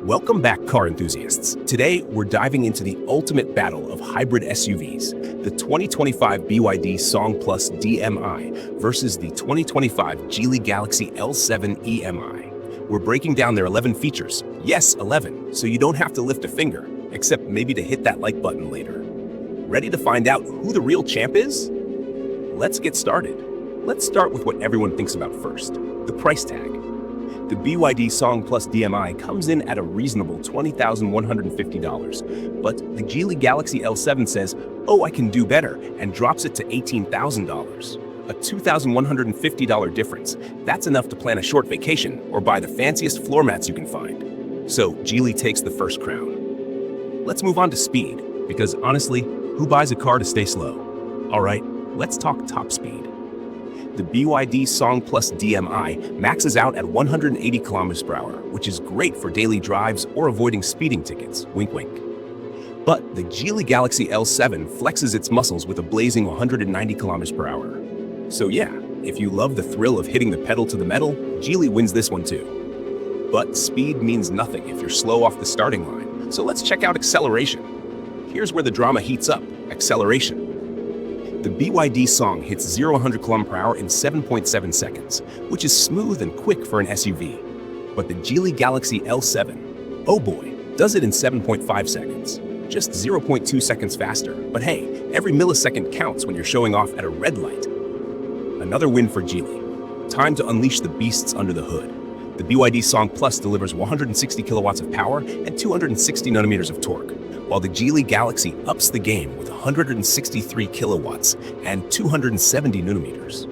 Welcome back, car enthusiasts. Today, we're diving into the ultimate battle of hybrid SUVs, the 2025 BYD Song Plus DM-i versus the 2025 Geely Galaxy L7 EM-i. We're breaking down their 11 features. Yes, 11, so you don't have to lift a finger, except maybe to hit that like button later. Ready to find out who the real champ is? Let's get started. Let's start with what everyone thinks about first, the price tag. The BYD Song Plus DM-i comes in at a reasonable $20,150, but the Geely Galaxy L7 says, "Oh, I can do better," and drops it to $18,000. A $2,150 difference. That's enough to plan a short vacation or buy the fanciest floor mats you can find. So Geely takes the first crown. Let's move on to speed, because honestly, who buys a car to stay slow? All right, let's talk top speed. The BYD Song Plus DM-i maxes out at 180 km per hour, which is great for daily drives or avoiding speeding tickets, wink wink. But the Geely Galaxy L7 flexes its muscles with a blazing 190 km per hour. So yeah, if you love the thrill of hitting the pedal to the metal, Geely wins this one too. But speed means nothing if you're slow off the starting line, so let's check out acceleration. Here's where the drama heats up, acceleration. The BYD Song hits 0-100 km per hour in 7.7 seconds, which is smooth and quick for an SUV. But the Geely Galaxy L7, oh boy, does it in 7.5 seconds. Just 0.2 seconds faster. But hey, every millisecond counts when you're showing off at a red light. Another win for Geely. Time to unleash the beasts under the hood. The BYD Song Plus delivers 160 kilowatts of power and 260 newton-meters of torque, while the Geely Galaxy ups the game with 163 kilowatts and 270 newton-meters.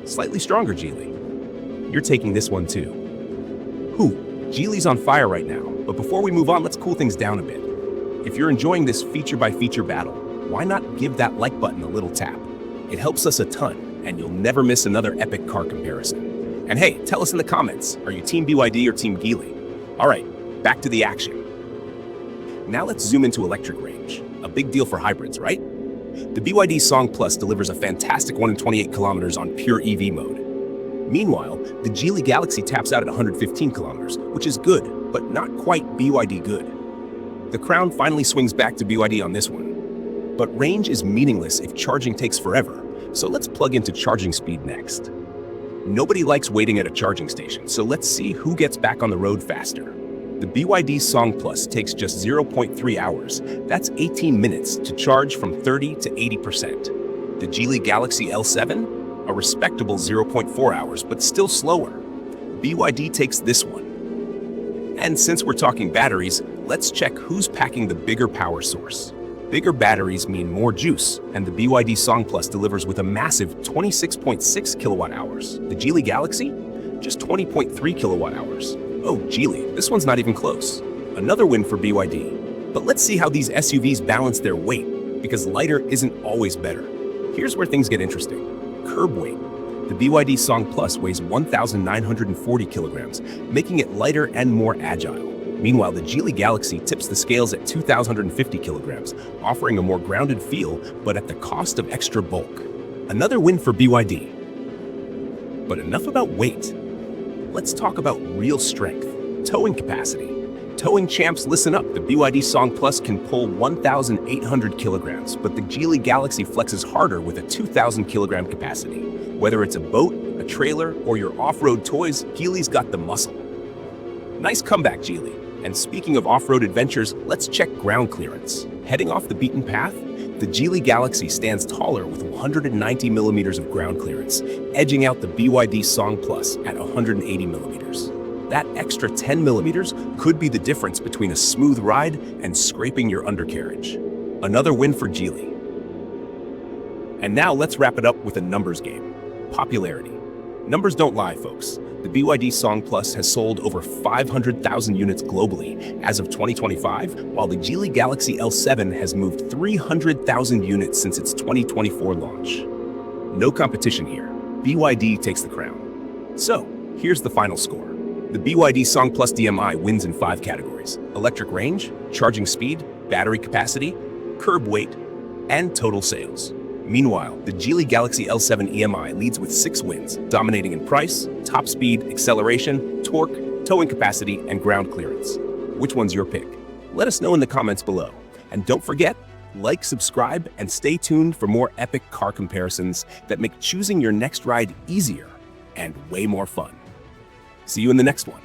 Slightly stronger, Geely. You're taking this one too. Geely's on fire right now, but before we move on, let's cool things down a bit. If you're enjoying this feature-by-feature battle, why not give that like button a little tap? It helps us a ton, and you'll never miss another epic car comparison. And hey, tell us in the comments, are you Team BYD or Team Geely? All right, back to the action. Now let's zoom into electric range. A big deal for hybrids, right? The BYD Song Plus delivers a fantastic 128 kilometers on pure EV mode. Meanwhile, the Geely Galaxy taps out at 115 kilometers, which is good, but not quite BYD good. The crown finally swings back to BYD on this one. But range is meaningless if charging takes forever, so let's plug into charging speed next. Nobody likes waiting at a charging station, so let's see who gets back on the road faster. The BYD Song Plus takes just 0.3 hours. That's 18 minutes to charge from 30 to 80%. The Geely Galaxy L7? A respectable 0.4 hours, but still slower. BYD takes this one. And since we're talking batteries, let's check who's packing the bigger power source. Bigger batteries mean more juice, and the BYD Song Plus delivers with a massive 26.6 kilowatt hours. The Geely Galaxy? Just 20.3 kilowatt hours. Oh, Geely, this one's not even close. Another win for BYD. But let's see how these SUVs balance their weight, because lighter isn't always better. Here's where things get interesting. Curb weight. The BYD Song Plus weighs 1,940 kilograms, making it lighter and more agile. Meanwhile, the Geely Galaxy tips the scales at 2,050 kilograms, offering a more grounded feel, but at the cost of extra bulk. Another win for BYD. But enough about weight. Let's talk about real strength, towing capacity. Towing champs, listen up. The BYD Song Plus can pull 1,800 kilograms, but the Geely Galaxy flexes harder with a 2,000 kilogram capacity. Whether it's a boat, a trailer, or your off-road toys, Geely's got the muscle. Nice comeback, Geely. And speaking of off-road adventures, let's check ground clearance. Heading off the beaten path, the Geely Galaxy stands taller with 190 millimeters of ground clearance, edging out the BYD Song Plus at 180 millimeters. That extra 10 millimeters could be the difference between a smooth ride and scraping your undercarriage. Another win for Geely. And now let's wrap it up with a numbers game. Popularity. Numbers don't lie, folks. The BYD Song Plus has sold over 500,000 units globally as of 2025, while the Geely Galaxy L7 has moved 300,000 units since its 2024 launch. No competition here. BYD takes the crown. So, here's the final score. The BYD Song Plus DM-i wins in 5 categories: electric range, charging speed, battery capacity, curb weight, and total sales. Meanwhile, the Geely Galaxy L7 EM-i leads with 6 wins, dominating in price, top speed, acceleration, torque, towing capacity, and ground clearance. Which one's your pick? Let us know in the comments below. And don't forget, like, subscribe, and stay tuned for more epic car comparisons that make choosing your next ride easier and way more fun. See you in the next one.